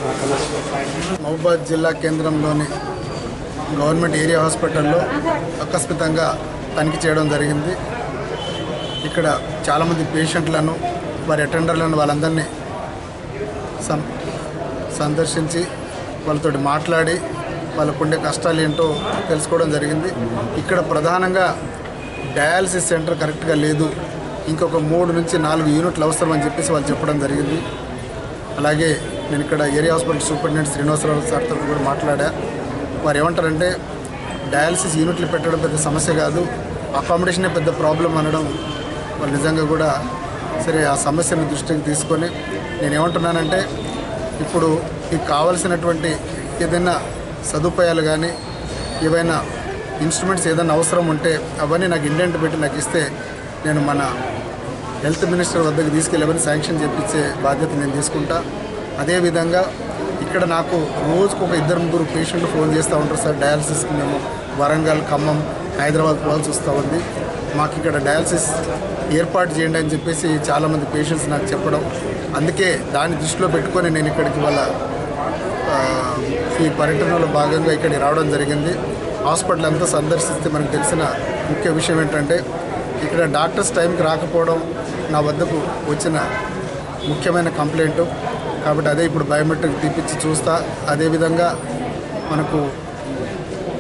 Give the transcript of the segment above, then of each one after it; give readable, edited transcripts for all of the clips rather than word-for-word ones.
మహబూబాద్ జిల్లా కేంద్రంలోని government area హాస్పిటల్లో ఆకస్మికంగా తనిఖీ చేయడం జరిగింది. ఇక్కడ చాలామంది పేషెంట్లను వారి అటెండర్లను వాళ్ళందరినీ సందర్శించి వాళ్ళతో మాట్లాడి వాళ్ళకుండే కష్టాలు ఏంటో తెలుసుకోవడం జరిగింది. ఇక్కడ ప్రధానంగా డయాలసిస్ సెంటర్ కరెక్ట్గా లేదు, ఇంకొక 3 నుంచి 4 యూనిట్లు అవసరం అని చెప్పేసి వాళ్ళు చెప్పడం జరిగింది. అలాగే నేను ఇక్కడ ఏరియా హాస్పిటల్ సూపరింటెండెంట్ శ్రీనివాసరావు సార్తో కూడా మాట్లాడా. వారు ఏమంటారంటే డయాలసిస్ యూనిట్లు పెట్టడం పెద్ద సమస్య కాదు, అకామిడేషనే పెద్ద ప్రాబ్లం అనడం. వాళ్ళు నిజంగా కూడా సరే ఆ సమస్యను దృష్టికి తీసుకొని నేనేమంటున్నానంటే ఇప్పుడు మీకు కావాల్సినటువంటి ఏదైనా సదుపాయాలు కానీ ఏవైనా ఇన్స్ట్రుమెంట్స్ ఏదైనా అవసరం ఉంటే అవన్నీ నాకు ఇండెంట్ పెట్టి నాకు ఇస్తే నేను మన హెల్త్ మినిస్టర్ వద్దకు తీసుకెళ్ళి అవన్నీ శాంక్షన్ చేయించే బాధ్యత నేను తీసుకుంటా. అదేవిధంగా ఇక్కడ నాకు రోజుకు ఒక 2-3 పేషెంట్లు ఫోన్ చేస్తూ ఉంటారు, సార్ డయాలసిస్కి మేము వరంగల్, ఖమ్మం, హైదరాబాద్ పోవాల్సి వస్తూ ఉంది, మాకు ఇక్కడ డయాలసిస్ ఏర్పాటు చేయండి అని చెప్పేసి చాలామంది పేషెంట్స్ నాకు చెప్పడం. అందుకే దాన్ని దృష్టిలో పెట్టుకొని నేను ఇక్కడికి వాళ్ళ ఈ పర్యటనలో భాగంగా ఇక్కడికి రావడం జరిగింది. హాస్పిటల్ అంతా సందర్శిస్తే మనకు తెలిసిన ముఖ్య విషయం ఏంటంటే ఇక్కడ డాక్టర్స్ టైంకి రాకపోవడం నా వద్దకు వచ్చిన ముఖ్యమైన కంప్లైంట్. కాబట్టి అదే ఇప్పుడు బయోమెట్రిక్ తీపిచ్చి చూస్తా. అదేవిధంగా మనకు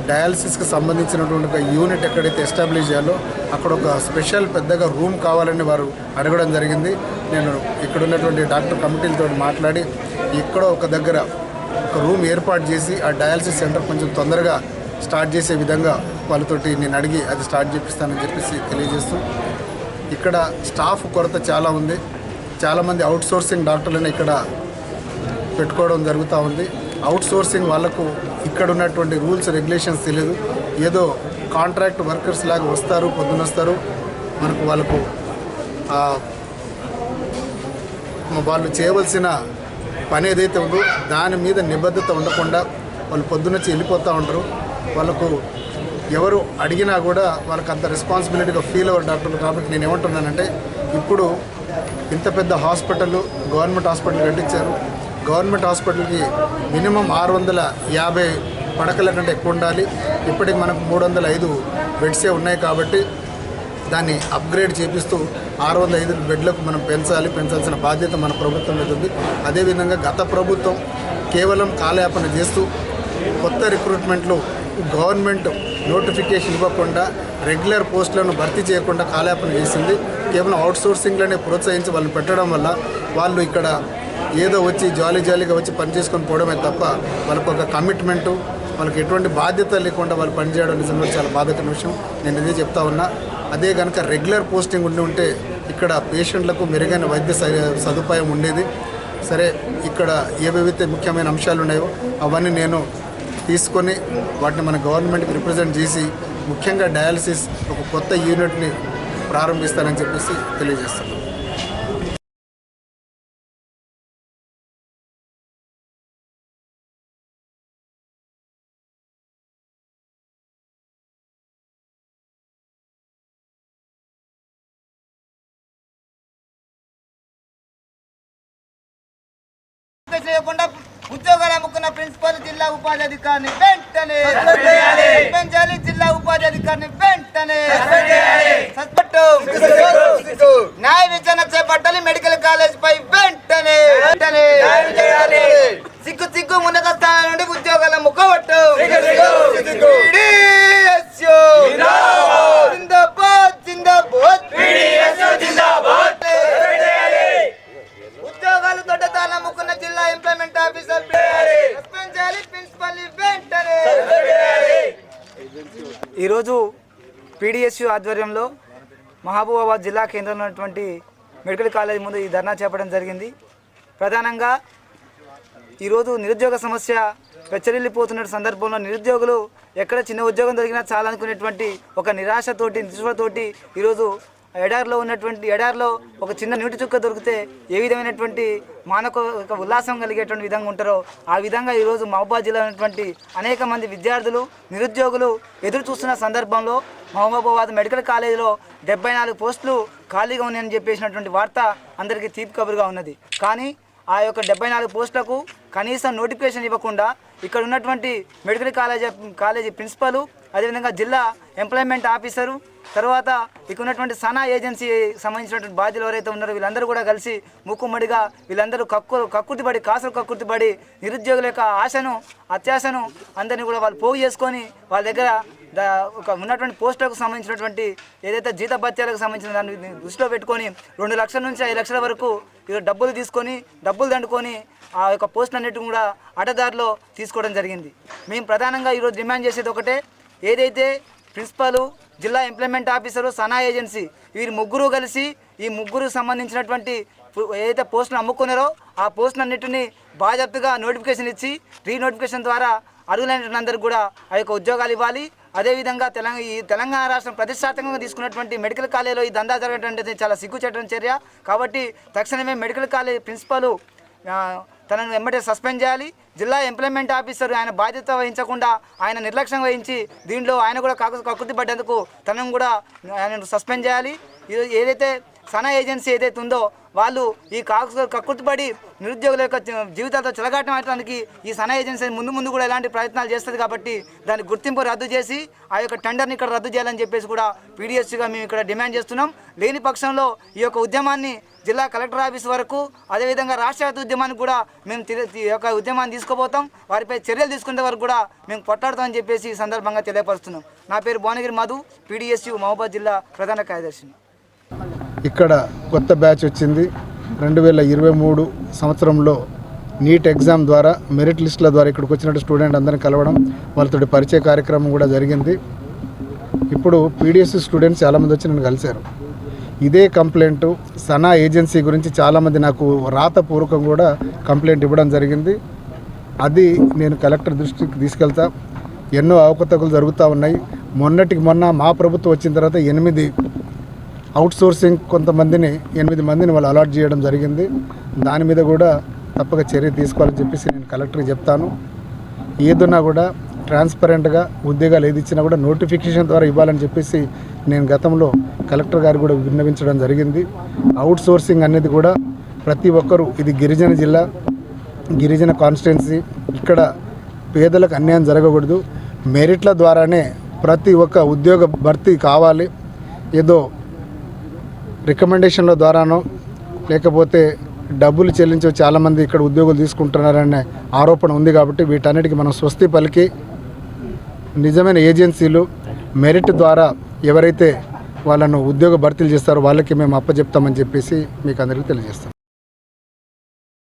డయాలసిస్కి సంబంధించినటువంటి ఒక యూనిట్ ఎక్కడైతే ఎస్టాబ్లిష్ చేయాలో అక్కడ ఒక స్పెషల్ పెద్దగా రూమ్ కావాలని వారు అడగడం జరిగింది. నేను ఇక్కడ ఉన్నటువంటి డాక్టర్ కమిటీలతో మాట్లాడి ఇక్కడ ఒక దగ్గర ఒక రూమ్ ఏర్పాటు చేసి ఆ డయాలసిస్ సెంటర్ కొంచెం తొందరగా స్టార్ట్ చేసే విధంగా వాళ్ళతోటి నేను అడిగి అది స్టార్ట్ చేపిస్తానని చెప్పేసి తెలియజేస్తూ, ఇక్కడ స్టాఫ్ కొరత చాలా ఉంది. చాలామంది అవుట్ సోర్సింగ్ డాక్టర్లను ఇక్కడ పెట్టుకోవడం జరుగుతూ ఉంది. అవుట్ సోర్సింగ్ వాళ్ళకు ఇక్కడ ఉన్నటువంటి రూల్స్ రెగ్యులేషన్స్ తెలియదు, ఏదో కాంట్రాక్ట్ వర్కర్స్ లాగా వస్తారు, పొద్దునొస్తారు, మనకు వాళ్ళకు వాళ్ళు చేయవలసిన పని ఏదైతే ఉందో దాని మీద నిబద్ధత ఉండకుండా వాళ్ళు పొద్దునొచ్చి వెళ్ళిపోతూ ఉంటారు. వాళ్ళకు ఎవరు అడిగినా కూడా వాళ్ళకి అంత రెస్పాన్సిబిలిటీగా ఫీల్ అవ్వరు డాక్టర్లు. కాబట్టి నేను ఏమంటున్నానంటే ఇప్పుడు ఇంత పెద్ద హాస్పిటల్ గవర్నమెంట్ హాస్పిటల్ కట్టించారు. గవర్నమెంట్ హాస్పిటల్కి మినిమం 650 పడకల కంటే ఎక్కువ ఉండాలి. ఇప్పటికి మనకు 305 బెడ్సే ఉన్నాయి. కాబట్టి దాన్ని అప్గ్రేడ్ చేపిస్తూ 605 బెడ్లకు మనం పెంచాల్సిన బాధ్యత మన ప్రభుత్వం మీద ఉంది. అదేవిధంగా గత ప్రభుత్వం కేవలం కాలయాపన చేస్తూ కొత్త రిక్రూట్మెంట్లు గవర్నమెంట్ నోటిఫికేషన్ ఇవ్వకుండా రెగ్యులర్ పోస్టులను భర్తీ చేయకుండా కాలయాపన చేసింది. కేవలం అవుట్సోర్సింగ్లోనే ప్రోత్సహించి వాళ్ళని పెట్టడం వల్ల వాళ్ళు ఇక్కడ ఏదో వచ్చి జాలీగా వచ్చి పని చేసుకొని పోవడమే తప్ప వాళ్ళకు ఒక కమిట్మెంటు, వాళ్ళకి ఎటువంటి బాధ్యత లేకుండా వాళ్ళు పనిచేయడం నిజంగా చాలా బాధాకరమైన విషయం. నేను ఇదే చెప్తా ఉన్నా. అదే కనుక రెగ్యులర్ పోస్టింగ్ ఉంటే ఇక్కడ పేషెంట్లకు మెరుగైన వైద్య సదుపాయం ఉండేది. సరే, ఇక్కడ ఏవేవైతే ముఖ్యమైన అంశాలు ఉన్నాయో అవన్నీ నేను తీసుకొని వాటిని మన గవర్నమెంట్కి రిప్రజెంట్ చేసి ముఖ్యంగా డయాలసిస్ ఒక కొత్త యూనిట్ని ప్రారంభిస్తానని చెప్పేసి తెలియజేస్తున్నాను. చేయకుండా ఉద్యోగాలు అమ్ముకున్న ప్రిన్సిపల్ జిల్లా ఉపాధి అధికారిని వెంటనే పెంచాలి. జిల్లా ఉపాధి అధికారిని వెంటనే న్యాయ విచారణ చేపట్టాలి. మెడికల్ కాలేజ్ పై వెంటనే సిగ్గు ఉన్నత స్థానం నుండి ఉద్యోగాలు అమ్ముకోవట్టు. ఉద్యోగాలు దొడ్డతాలు అమ్ముకున్న జిల్లా ఎంప్లాయ్మెంట్ ఆఫీసర్ ఈరోజు పీడిఎస్యు ఆధ్వర్యంలో మహబూబాబాద్ జిల్లా కేంద్రంలో ఉన్నటువంటి మెడికల్ కాలేజ్ ముందు ఈ ధర్నా చేపట్టడం జరిగింది. ప్రధానంగా ఈరోజు నిరుద్యోగ సమస్య పెచ్చరిల్లిపోతున్న సందర్భంలో నిరుద్యోగులు ఎక్కడ చిన్న ఉద్యోగం దొరికినా చాలనుకునేటువంటి ఒక నిరాశతోటి ఈరోజు ఎడారిలో ఒక చిన్న నీటి చుక్క దొరికితే ఏ విధమైనటువంటి మానవ ఉల్లాసం కలిగేటువంటి విధంగా ఉంటారో ఆ విధంగా ఈరోజు మహబూబాబాద్ జిల్లా ఉన్నటువంటి అనేక మంది విద్యార్థులు నిరుద్యోగులు ఎదురు చూస్తున్న సందర్భంలో మహబూబాబాద్ మెడికల్ కాలేజీలో 74 పోస్టులు ఖాళీగా ఉన్నాయని చెప్పేసినటువంటి వార్త అందరికీ తీపి కబురుగా ఉన్నది. కానీ ఆ యొక్క 74 పోస్టులకు కనీసం నోటిఫికేషన్ ఇవ్వకుండా ఇక్కడ ఉన్నటువంటి మెడికల్ కాలేజీ ప్రిన్సిపల్, అదేవిధంగా జిల్లా ఎంప్లాయ్మెంట్ ఆఫీసరు, తర్వాత ఇక్కడ ఉన్నటువంటి సనా ఏజెన్సీ సంబంధించినటువంటి బాధ్యులు ఎవరైతే ఉన్నారో వీళ్ళందరూ కూడా కలిసి ముక్కుమ్మడిగా వీళ్ళందరూ కక్కుర్తిపడి కక్కుర్తిపడి నిరుద్యోగుల యొక్క ఆశను అత్యాశను అందరినీ కూడా వాళ్ళు పోగు చేసుకొని వాళ్ళ దగ్గర ఒక ఉన్నటువంటి పోస్టులకు సంబంధించినటువంటి ఏదైతే జీతభత్యాలకు సంబంధించిన దాన్ని దృష్టిలో పెట్టుకొని 2 లక్షల నుంచి 5 లక్షల వరకు డబ్బులు తీసుకొని డబ్బులు దండుకొని ఆ యొక్క పోస్టులు అన్నిటిని కూడా అడ్డదారిలో తీసుకోవడం జరిగింది. మేము ప్రధానంగా ఈరోజు డిమాండ్ చేసేది ఒకటే, ఏదైతే ప్రిన్సిపల్, జిల్లా ఎంప్లాయ్మెంట్ ఆఫీసరు, సనా ఏజెన్సీ వీరు ముగ్గురు కలిసి ఈ ముగ్గురు సంబంధించినటువంటి ఏదైతే పోస్టులు అమ్ముకున్నారో ఆ పోస్టులన్నిటిని బాధ్యతగా నోటిఫికేషన్ ఇచ్చి రీనోటిఫికేషన్ ద్వారా అర్హులైన అందరికీ కూడా ఆ యొక్క ఉద్యోగాలు ఇవ్వాలి. అదేవిధంగా తెలంగాణ రాష్ట్రం ప్రతిష్టాత్మకంగా తీసుకున్నటువంటి మెడికల్ కాలేజీలో ఈ దందా జరగడం అనేది చాలా సిగ్గుచేటని చర్య. కాబట్టి తక్షణమే మెడికల్ కాలేజ్ ప్రిన్సిపల్ తనను వెంబడే సస్పెండ్ చేయాలి. జిల్లా ఎంప్లాయ్మెంట్ ఆఫీసర్ ఆయన బాధ్యత వహించకుండా ఆయన నిర్లక్ష్యం వహించి దీంట్లో ఆయన కూడా కక్కుర్తి పడ్డందుకు తనను కూడా ఆయన సస్పెండ్ చేయాలి. ఏదైతే సనా ఏజెన్సీ ఏదైతే ఉందో వాళ్ళు ఈ కక్కుర్తిపడి నిరుద్యోగుల యొక్క జీవితాలతో చెలగాటడానికి ఈ సనా ఏజెన్సీ ముందు కూడా ఎలాంటి ప్రయత్నాలు చేస్తుంది. కాబట్టి దాని గుర్తింపు రద్దు చేసి ఆ యొక్క టెండర్ని ఇక్కడ రద్దు చేయాలని చెప్పేసి కూడా పీడిఎస్గా మేము ఇక్కడ డిమాండ్ చేస్తున్నాం. లేని పక్షంలో ఈ యొక్క ఉద్యమాన్ని జిల్లా కలెక్టర్ ఆఫీస్ వరకు, అదేవిధంగా రాష్ట్రవ్యాప్త ఉద్యమానికి కూడా మేము ఈ యొక్క ఉద్యమాన్ని తీసుకుపోతాం. వారిపై చర్యలు తీసుకునే వరకు కూడా మేము కొట్లాడతామని చెప్పేసి ఈ సందర్భంగా తెలియపరుస్తున్నాం. నా పేరు భువనగిరి మధు, పీడిఎస్యు మహబూబాబాద్ జిల్లా ప్రధాన కార్యదర్శిని. ఇక్కడ కొత్త బ్యాచ్ వచ్చింది. 2023 సంవత్సరంలో నీట్ ఎగ్జామ్ ద్వారా మెరిట్ లిస్టుల ద్వారా ఇక్కడికి వచ్చినట్టు స్టూడెంట్ అందరిని కలవడం, వాళ్ళతో పరిచయ కార్యక్రమం కూడా జరిగింది. ఇప్పుడు పీడిఎస్ స్టూడెంట్స్ చాలామంది వచ్చి నన్ను కలిశారు. ఇదే కంప్లైంట్ సనా ఏజెన్సీ గురించి చాలామంది నాకు రాతపూర్వకం కూడా కంప్లైంట్ ఇవ్వడం జరిగింది. అది నేను కలెక్టర్ దృష్టికి తీసుకెళ్తా. ఎన్నో అవకతవకలు జరుగుతూ ఉన్నాయి. మొన్నటికి మొన్న మా ప్రభుత్వం వచ్చిన తర్వాత 8 అవుట్సోర్సింగ్ 8 మందిని వాళ్ళు అలాట్ చేయడం జరిగింది. దాని మీద కూడా తప్పక చర్య తీసుకోవాలని చెప్పేసి నేను కలెక్టర్కి చెప్తాను. ఏదన్నా కూడా ట్రాన్స్పరెంట్గా ఉద్యోగాలు ఏది ఇచ్చినా కూడా నోటిఫికేషన్ ద్వారా ఇవ్వాలని చెప్పేసి నేను గతంలో కలెక్టర్ గారు కూడా విన్నవించడం జరిగింది. అవుట్సోర్సింగ్ అనేది కూడా ప్రతి ఒక్కరూ, ఇది గిరిజన జిల్లా, గిరిజన కాన్స్టిట్యున్సీ, ఇక్కడ పేదలకు అన్యాయం జరగకూడదు. మెరిట్ల ద్వారానే ప్రతి ఒక్క ఉద్యోగ భర్తీ కావాలి. ఏదో రికమెండేషన్ల ద్వారానో లేకపోతే డబ్బులు చెల్లించి చాలామంది ఇక్కడ ఉద్యోగులు తీసుకుంటున్నారనే ఆరోపణ ఉంది. కాబట్టి వీటన్నిటికీ మనం స్వస్తి పలికి నిజమైన ఏజెన్సీలు మెరిట్ ద్వారా ఎవరైతే వాళ్ళను ఉద్యోగ భర్తీలు చేస్తారో వాళ్ళకి మేము అప్పచెప్తామని చెప్పేసి మీకు అందరికీ తెలియజేస్తాం.